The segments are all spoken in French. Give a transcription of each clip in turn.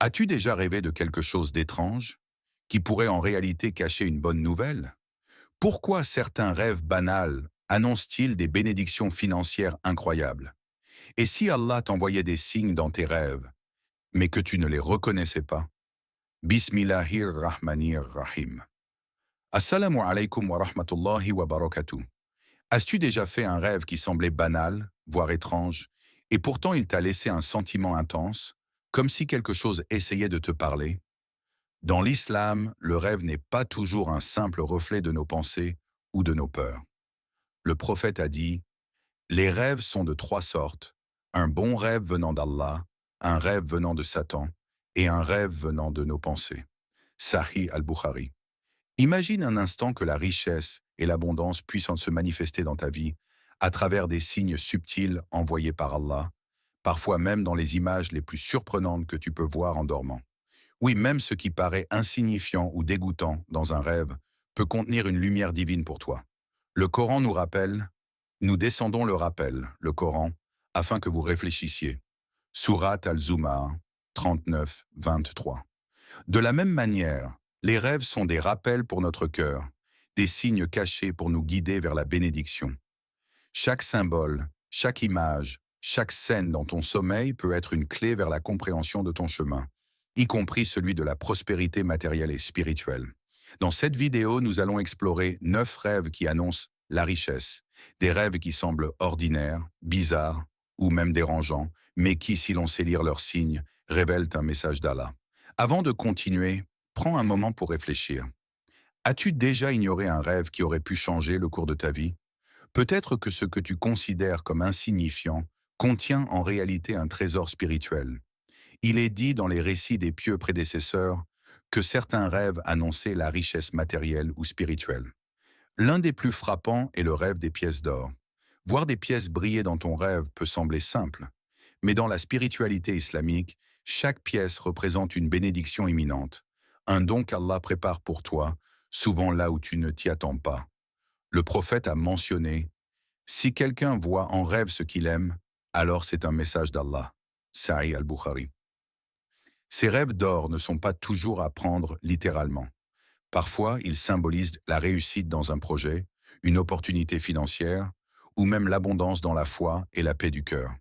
As-tu déjà rêvé de quelque chose d'étrange, qui pourrait en réalité cacher une bonne nouvelle? Pourquoi certains rêves banals annoncent-ils des bénédictions financières incroyables? Et si Allah t'envoyait des signes dans tes rêves, mais que tu ne les reconnaissais pas? Bismillahir Rahmanir Rahim. Assalamu alaikum wa rahmatullahi wa barakatuh. As-tu déjà fait un rêve qui semblait banal, voire étrange, et pourtant il t'a laissé un sentiment intense, comme si quelque chose essayait de te parler? Dans l'islam, le rêve n'est pas toujours un simple reflet de nos pensées ou de nos peurs. Le prophète a dit, les rêves sont de trois sortes, un bon rêve venant d'Allah, un rêve venant de Satan et un rêve venant de nos pensées. Sahih al-Bukhari. Imagine un instant que la richesse et l'abondance puissent se manifester dans ta vie à travers des signes subtils envoyés par Allah, parfois même dans les images les plus surprenantes que tu peux voir en dormant. Oui, même ce qui paraît insignifiant ou dégoûtant dans un rêve peut contenir une lumière divine pour toi. Le Coran nous rappelle, nous descendons le rappel, le Coran, afin que vous réfléchissiez. Surat al-Zumar 39-23. De la même manière, les rêves sont des rappels pour notre cœur, des signes cachés pour nous guider vers la bénédiction. Chaque symbole, chaque image, chaque scène dans ton sommeil peut être une clé vers la compréhension de ton chemin, y compris celui de la prospérité matérielle et spirituelle. Dans cette vidéo, nous allons explorer 9 rêves qui annoncent la richesse, des rêves qui semblent ordinaires, bizarres ou même dérangeants, mais qui, si l'on sait lire leurs signes, révèlent un message d'Allah. Avant de continuer, prends un moment pour réfléchir. As-tu déjà ignoré un rêve qui aurait pu changer le cours de ta vie? Peut-être que ce que tu considères comme insignifiant contient en réalité un trésor spirituel. Il est dit dans les récits des pieux prédécesseurs que certains rêves annonçaient la richesse matérielle ou spirituelle. L'un des plus frappants est le rêve des pièces d'or. Voir des pièces briller dans ton rêve peut sembler simple, mais dans la spiritualité islamique, chaque pièce représente une bénédiction imminente, un don qu'Allah prépare pour toi, souvent là où tu ne t'y attends pas. Le prophète a mentionné, si quelqu'un voit en rêve ce qu'il aime, alors c'est un message d'Allah. Sahih al-Bukhari. Ces rêves d'or ne sont pas toujours à prendre littéralement. Parfois, ils symbolisent la réussite dans un projet, une opportunité financière, ou même l'abondance dans la foi et la paix du cœur.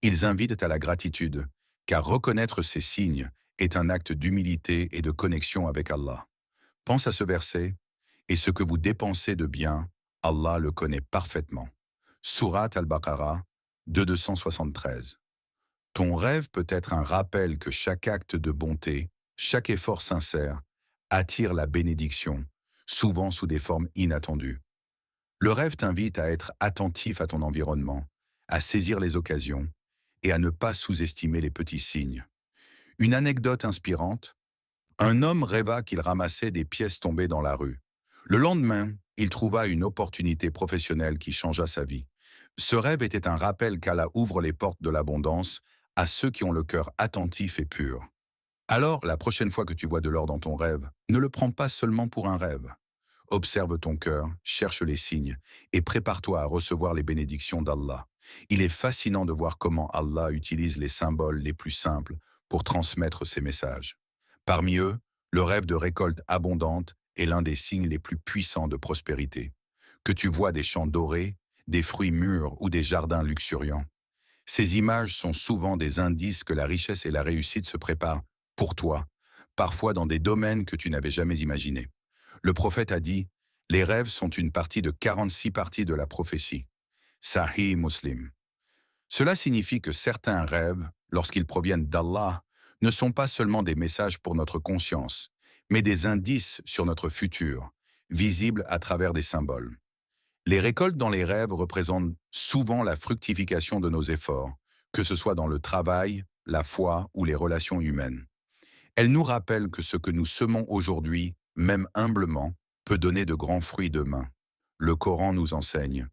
Ils invitent à la gratitude, car reconnaître ces signes est un acte d'humilité et de connexion avec Allah. Pense à ce verset, et ce que vous dépensez de bien, Allah le connaît parfaitement. Surat al-Baqarah 273. Ton rêve peut être un rappel que chaque acte de bonté, chaque effort sincère, attire la bénédiction, souvent sous des formes inattendues. Le rêve t'invite à être attentif à ton environnement, à saisir les occasions et à ne pas sous-estimer les petits signes. Une anecdote inspirante, un homme rêva qu'il ramassait des pièces tombées dans la rue. Le lendemain, il trouva une opportunité professionnelle qui changea sa vie. Ce rêve était un rappel qu'Allah ouvre les portes de l'abondance à ceux qui ont le cœur attentif et pur. Alors, la prochaine fois que tu vois de l'or dans ton rêve, ne le prends pas seulement pour un rêve. Observe ton cœur, cherche les signes et prépare-toi à recevoir les bénédictions d'Allah. Il est fascinant de voir comment Allah utilise les symboles les plus simples pour transmettre ses messages. Parmi eux, le rêve de récolte abondante est l'un des signes les plus puissants de prospérité. Que tu vois des champs dorés, des fruits mûrs ou des jardins luxuriants. Ces images sont souvent des indices que la richesse et la réussite se préparent pour toi, parfois dans des domaines que tu n'avais jamais imaginés. Le prophète a dit, les rêves sont une partie de 46 parties de la prophétie. Sahih Muslim. Cela signifie que certains rêves, lorsqu'ils proviennent d'Allah, ne sont pas seulement des messages pour notre conscience, mais des indices sur notre futur, visibles à travers des symboles. Les récoltes dans les rêves représentent souvent la fructification de nos efforts, que ce soit dans le travail, la foi ou les relations humaines. Elles nous rappellent que ce que nous semons aujourd'hui, même humblement, peut donner de grands fruits demain. Le Coran nous enseigne,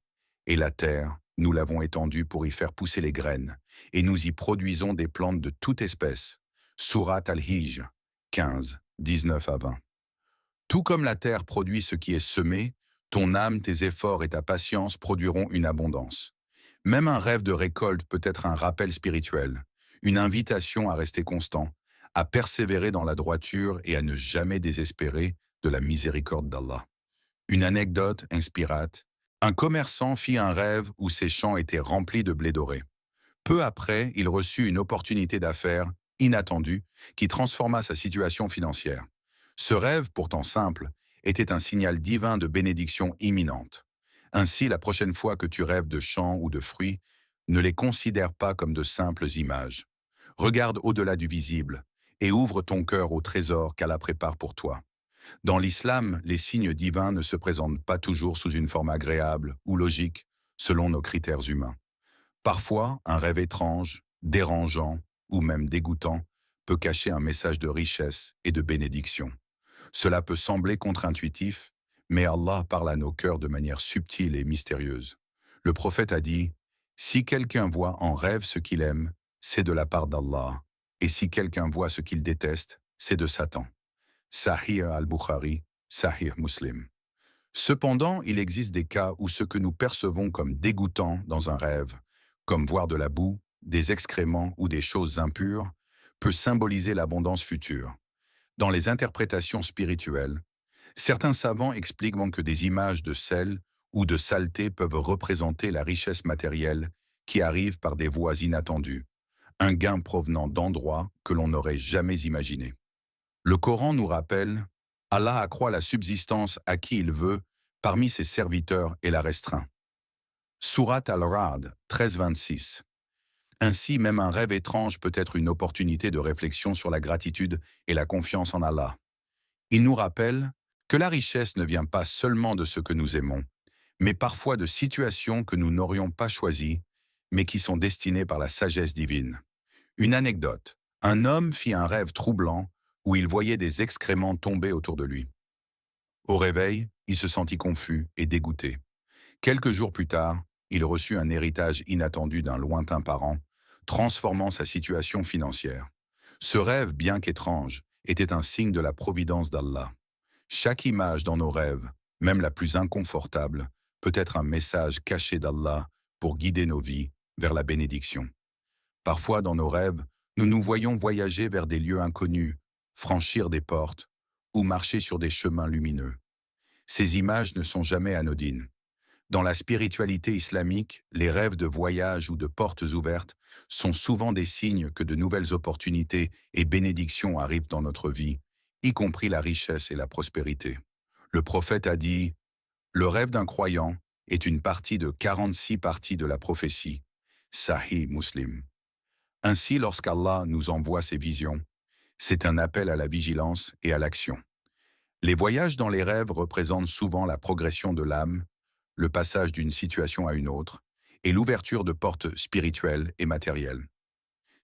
et la terre, nous l'avons étendue pour y faire pousser les graines, et nous y produisons des plantes de toute espèce. Surat al-Hijr 15, 19 à 20. Tout comme la terre produit ce qui est semé, ton âme, tes efforts et ta patience produiront une abondance. Même un rêve de récolte peut être un rappel spirituel, une invitation à rester constant, à persévérer dans la droiture et à ne jamais désespérer de la miséricorde d'Allah. Une anecdote inspirate. Un commerçant fit un rêve où ses champs étaient remplis de blé doré. Peu après, il reçut une opportunité d'affaires inattendue qui transforma sa situation financière. Ce rêve, pourtant simple, était un signal divin de bénédiction imminente. Ainsi, la prochaine fois que tu rêves de champs ou de fruits, ne les considère pas comme de simples images. Regarde au-delà du visible et ouvre ton cœur au trésor qu'Allah prépare pour toi. Dans l'islam, les signes divins ne se présentent pas toujours sous une forme agréable ou logique, selon nos critères humains. Parfois, un rêve étrange, dérangeant ou même dégoûtant peut cacher un message de richesse et de bénédiction. Cela peut sembler contre-intuitif, mais Allah parle à nos cœurs de manière subtile et mystérieuse. Le prophète a dit, « Si quelqu'un voit en rêve ce qu'il aime, c'est de la part d'Allah, et si quelqu'un voit ce qu'il déteste, c'est de Satan. » Sahih al-Bukhari, Sahih Muslim. Cependant, il existe des cas où ce que nous percevons comme dégoûtant dans un rêve, comme voir de la boue, des excréments ou des choses impures, peut symboliser l'abondance future. Dans les interprétations spirituelles, certains savants expliquent que des images de sel ou de saleté peuvent représenter la richesse matérielle qui arrive par des voies inattendues, un gain provenant d'endroits que l'on n'aurait jamais imaginés. Le Coran nous rappelle « Allah accroît la subsistance à qui il veut parmi ses serviteurs et la restreint. » Surat al-Ra'd 13-26. Ainsi, même un rêve étrange peut être une opportunité de réflexion sur la gratitude et la confiance en Allah. Il nous rappelle que la richesse ne vient pas seulement de ce que nous aimons, mais parfois de situations que nous n'aurions pas choisies, mais qui sont destinées par la sagesse divine. Une anecdote. Un homme fit un rêve troublant où il voyait des excréments tomber autour de lui. Au réveil, il se sentit confus et dégoûté. Quelques jours plus tard, il reçut un héritage inattendu d'un lointain parent, transformant sa situation financière. Ce rêve, bien qu'étrange, était un signe de la providence d'Allah. Chaque image dans nos rêves, même la plus inconfortable, peut être un message caché d'Allah pour guider nos vies vers la bénédiction. Parfois, dans nos rêves, nous nous voyons voyager vers des lieux inconnus, franchir des portes ou marcher sur des chemins lumineux. Ces images ne sont jamais anodines. Dans la spiritualité islamique, les rêves de voyage ou de portes ouvertes sont souvent des signes que de nouvelles opportunités et bénédictions arrivent dans notre vie, y compris la richesse et la prospérité. Le prophète a dit « Le rêve d'un croyant est une partie de 46 parties de la prophétie. » Sahih Muslim. Ainsi, lorsqu'Allah nous envoie ses visions, c'est un appel à la vigilance et à l'action. Les voyages dans les rêves représentent souvent la progression de l'âme, le passage d'une situation à une autre, et l'ouverture de portes spirituelles et matérielles.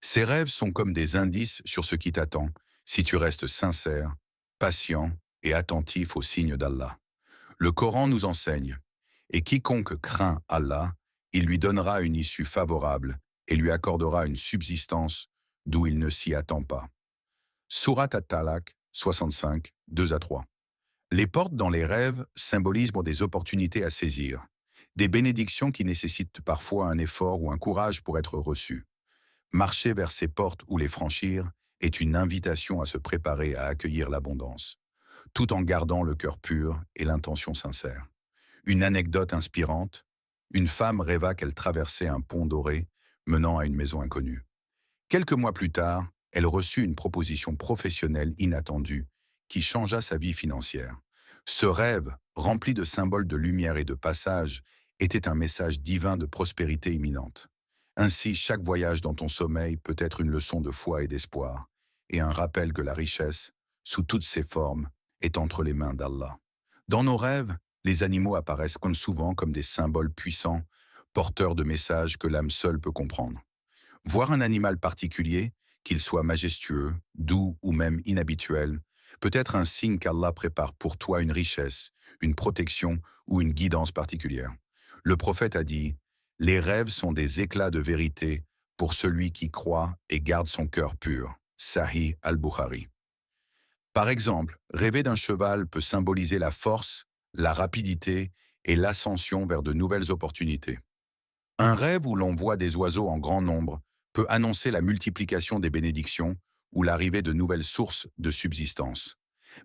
Ces rêves sont comme des indices sur ce qui t'attend si tu restes sincère, patient et attentif aux signes d'Allah. Le Coran nous enseigne « Et quiconque craint Allah, il lui donnera une issue favorable et lui accordera une subsistance d'où il ne s'y attend pas. » Surat At-Talaq 65, 2-3. Les portes dans les rêves symbolisent des opportunités à saisir, des bénédictions qui nécessitent parfois un effort ou un courage pour être reçues. Marcher vers ces portes ou les franchir est une invitation à se préparer à accueillir l'abondance, tout en gardant le cœur pur et l'intention sincère. Une anecdote inspirante, une femme rêva qu'elle traversait un pont doré menant à une maison inconnue. Quelques mois plus tard, elle reçut une proposition professionnelle inattendue qui changea sa vie financière. Ce rêve, rempli de symboles de lumière et de passage, était un message divin de prospérité imminente. Ainsi, chaque voyage dans ton sommeil peut être une leçon de foi et d'espoir, et un rappel que la richesse, sous toutes ses formes, est entre les mains d'Allah. Dans nos rêves, les animaux apparaissent souvent comme des symboles puissants, porteurs de messages que l'âme seule peut comprendre. Voir un animal particulier, qu'il soit majestueux, doux ou même inhabituel, peut être un signe qu'Allah prépare pour toi une richesse, une protection ou une guidance particulière. Le prophète a dit « Les rêves sont des éclats de vérité pour celui qui croit et garde son cœur pur. » Sahih al-Bukhari. Par exemple, rêver d'un cheval peut symboliser la force, la rapidité et l'ascension vers de nouvelles opportunités. Un rêve où l'on voit des oiseaux en grand nombre peut annoncer la multiplication des bénédictions ou l'arrivée de nouvelles sources de subsistance.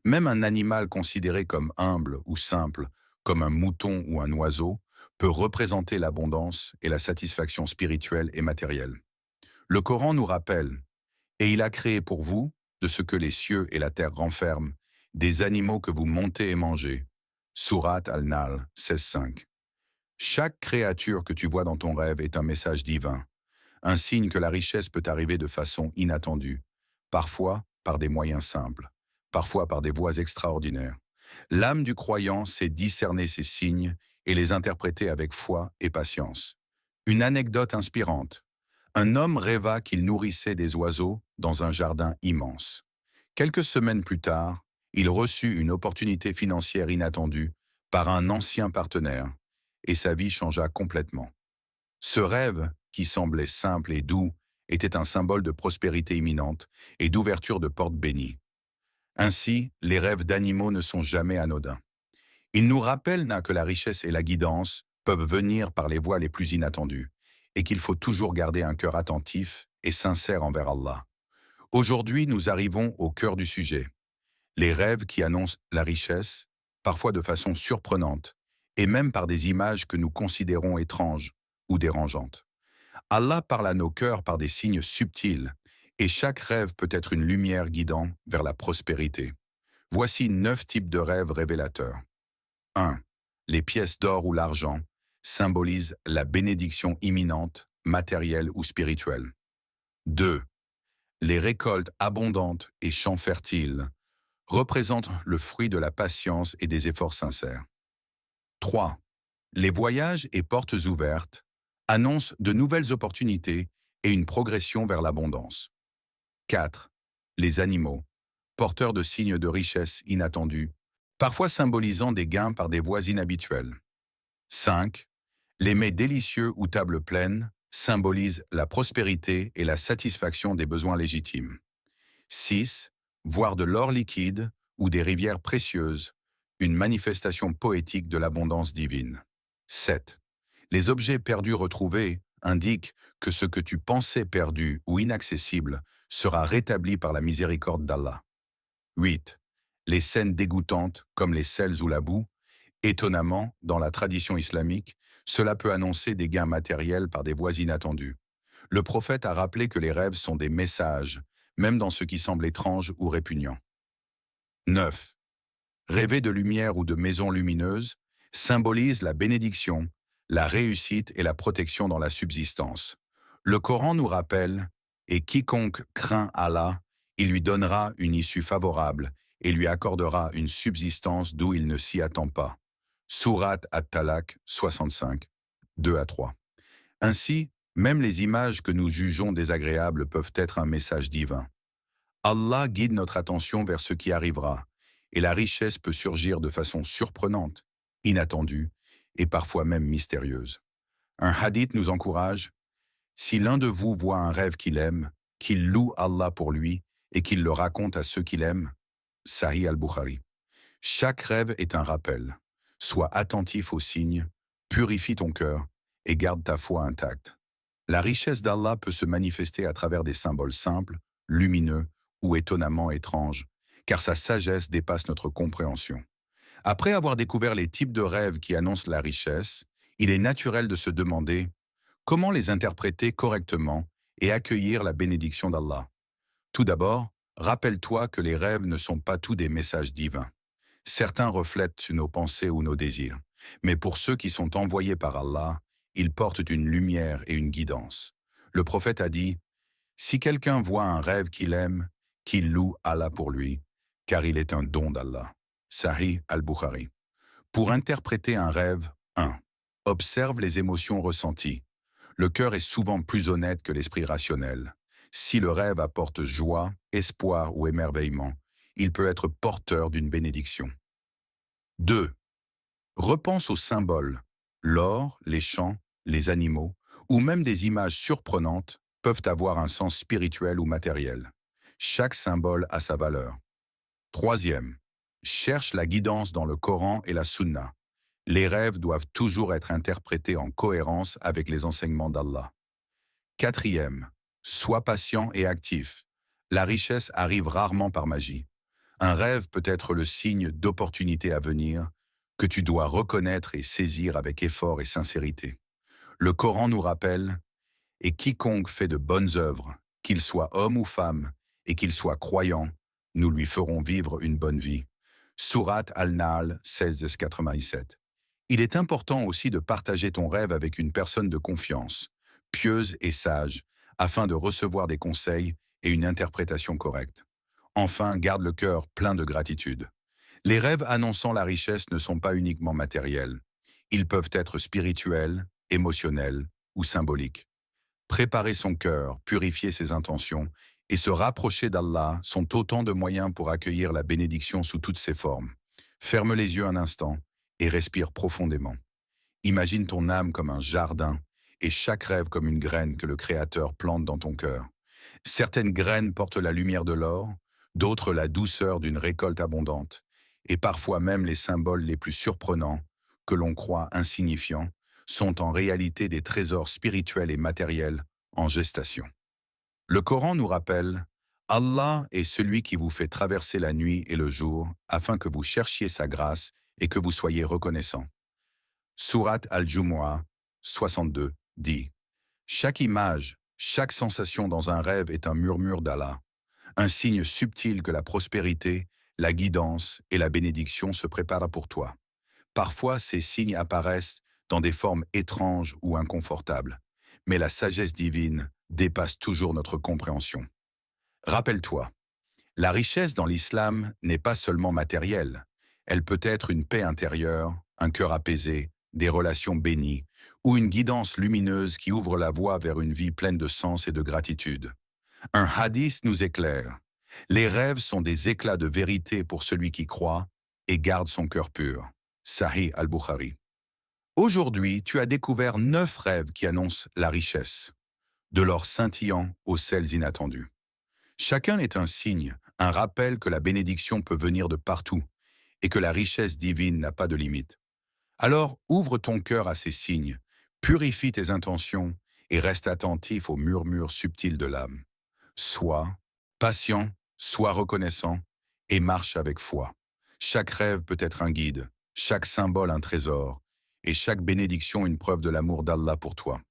Même un animal considéré comme humble ou simple, comme un mouton ou un oiseau, peut représenter l'abondance et la satisfaction spirituelle et matérielle. Le Coran nous rappelle: et il a créé pour vous, de ce que les cieux et la terre renferment, des animaux que vous montez et mangez. Sourate Al-Nahl 16.5. Chaque créature que tu vois dans ton rêve est un message divin, un signe que la richesse peut arriver de façon inattendue, parfois par des moyens simples, parfois par des voies extraordinaires. L'âme du croyant sait discerner ces signes et les interpréter avec foi et patience. Une anecdote inspirante. Un homme rêva qu'il nourrissait des oiseaux dans un jardin immense. Quelques semaines plus tard, il reçut une opportunité financière inattendue par un ancien partenaire, et sa vie changea complètement. Ce rêve, qui semblait simple et doux, était un symbole de prospérité imminente et d'ouverture de portes bénies. Ainsi, les rêves d'animaux ne sont jamais anodins. Ils nous rappellent que la richesse et la guidance peuvent venir par les voies les plus inattendues, et qu'il faut toujours garder un cœur attentif et sincère envers Allah. Aujourd'hui, nous arrivons au cœur du sujet. Les rêves qui annoncent la richesse, parfois de façon surprenante, et même par des images que nous considérons étranges ou dérangeantes. Allah parle à nos cœurs par des signes subtils, et chaque rêve peut être une lumière guidant vers la prospérité. Voici 9 types de rêves révélateurs. 1. Les pièces d'or ou l'argent symbolisent la bénédiction imminente, matérielle ou spirituelle. 2. Les récoltes abondantes et champs fertiles représentent le fruit de la patience et des efforts sincères. 3. Les voyages et portes ouvertes annoncent de nouvelles opportunités et une progression vers l'abondance. 4. Les animaux, porteurs de signes de richesse inattendus, parfois symbolisant des gains par des voies inhabituelles. 5. Les mets délicieux ou tables pleines symbolisent la prospérité et la satisfaction des besoins légitimes. 6. Voir de l'or liquide ou des rivières précieuses, une manifestation poétique de l'abondance divine. 7. Les objets perdus retrouvés indiquent que ce que tu pensais perdu ou inaccessible sera rétabli par la miséricorde d'Allah. 8. Les scènes dégoûtantes, comme les sels ou la boue, étonnamment, dans la tradition islamique, cela peut annoncer des gains matériels par des voies inattendues. Le prophète a rappelé que les rêves sont des messages, même dans ce qui semble étrange ou répugnant. 9. Rêver de lumière ou de maisons lumineuses symbolise la bénédiction, la réussite et la protection dans la subsistance. Le Coran nous rappelle: « Et quiconque craint Allah, il lui donnera une issue favorable et lui accordera une subsistance d'où il ne s'y attend pas. » Sourate At-Talaq 65, 2-3. Ainsi, même les images que nous jugeons désagréables peuvent être un message divin. Allah guide notre attention vers ce qui arrivera, et la richesse peut surgir de façon surprenante, inattendue et parfois même mystérieuse. Un hadith nous encourage: « Si l'un de vous voit un rêve qu'il aime, qu'il loue Allah pour lui et qu'il le raconte à ceux qu'il aime. » Sahih al-Bukhari. Chaque rêve est un rappel. Sois attentif aux signes, purifie ton cœur et garde ta foi intacte. La richesse d'Allah peut se manifester à travers des symboles simples, lumineux ou étonnamment étranges, car sa sagesse dépasse notre compréhension. Après avoir découvert les types de rêves qui annoncent la richesse, il est naturel de se demander comment les interpréter correctement et accueillir la bénédiction d'Allah. Tout d'abord, rappelle-toi que les rêves ne sont pas tous des messages divins. Certains reflètent nos pensées ou nos désirs, mais pour ceux qui sont envoyés par Allah, ils portent une lumière et une guidance. Le prophète a dit: « Si quelqu'un voit un rêve qu'il aime, qu'il loue Allah pour lui, car il est un don d'Allah. » Sahih al-Bukhari. Pour interpréter un rêve, 1. Observe les émotions ressenties. Le cœur est souvent plus honnête que l'esprit rationnel. Si le rêve apporte joie, espoir ou émerveillement, il peut être porteur d'une bénédiction. 2. Repense aux symboles. L'or, les champs, les animaux, ou même des images surprenantes peuvent avoir un sens spirituel ou matériel. Chaque symbole a sa valeur. 3. Cherche la guidance dans le Coran et la Sunna. Les rêves doivent toujours être interprétés en cohérence avec les enseignements d'Allah. 4. Sois patient et actif. La richesse arrive rarement par magie. Un rêve peut être le signe d'opportunités à venir que tu dois reconnaître et saisir avec effort et sincérité. Le Coran nous rappelle: et quiconque fait de bonnes œuvres, qu'il soit homme ou femme, et qu'il soit croyant, nous lui ferons vivre une bonne vie. Sourate Al-Nahl 16-87. Il est important aussi de partager ton rêve avec une personne de confiance, pieuse et sage, afin de recevoir des conseils et une interprétation correcte. Enfin, garde le cœur plein de gratitude. Les rêves annonçant la richesse ne sont pas uniquement matériels. Ils peuvent être spirituels, émotionnels ou symboliques. Préparer son cœur, purifier ses intentions et se rapprocher d'Allah sont autant de moyens pour accueillir la bénédiction sous toutes ses formes. Ferme les yeux un instant et respire profondément. Imagine ton âme comme un jardin et chaque rêve comme une graine que le Créateur plante dans ton cœur. Certaines graines portent la lumière de l'or, d'autres la douceur d'une récolte abondante, et parfois même les symboles les plus surprenants, que l'on croit insignifiants, sont en réalité des trésors spirituels et matériels en gestation. Le Coran nous rappelle: Allah est celui qui vous fait traverser la nuit et le jour afin que vous cherchiez sa grâce et que vous soyez reconnaissants. Sourate Al-Jumu'ah 62 dit: chaque image, chaque sensation dans un rêve est un murmure d'Allah, un signe subtil que la prospérité, la guidance et la bénédiction se préparent pour toi. Parfois, ces signes apparaissent dans des formes étranges ou inconfortables, mais la sagesse divine dépasse toujours notre compréhension. Rappelle-toi, la richesse dans l'islam n'est pas seulement matérielle. Elle peut être une paix intérieure, un cœur apaisé, des relations bénies, ou une guidance lumineuse qui ouvre la voie vers une vie pleine de sens et de gratitude. Un hadith nous éclaire: les rêves sont des éclats de vérité pour celui qui croit et garde son cœur pur. Sahih al-Bukhari. Aujourd'hui, tu as découvert 9 rêves qui annoncent la richesse, de l'or scintillant aux sels inattendus. Chacun est un signe, un rappel que la bénédiction peut venir de partout et que la richesse divine n'a pas de limite. Alors, ouvre ton cœur à ces signes, purifie tes intentions et reste attentif aux murmures subtils de l'âme. Sois patient, sois reconnaissant et marche avec foi. Chaque rêve peut être un guide, chaque symbole un trésor et chaque bénédiction une preuve de l'amour d'Allah pour toi.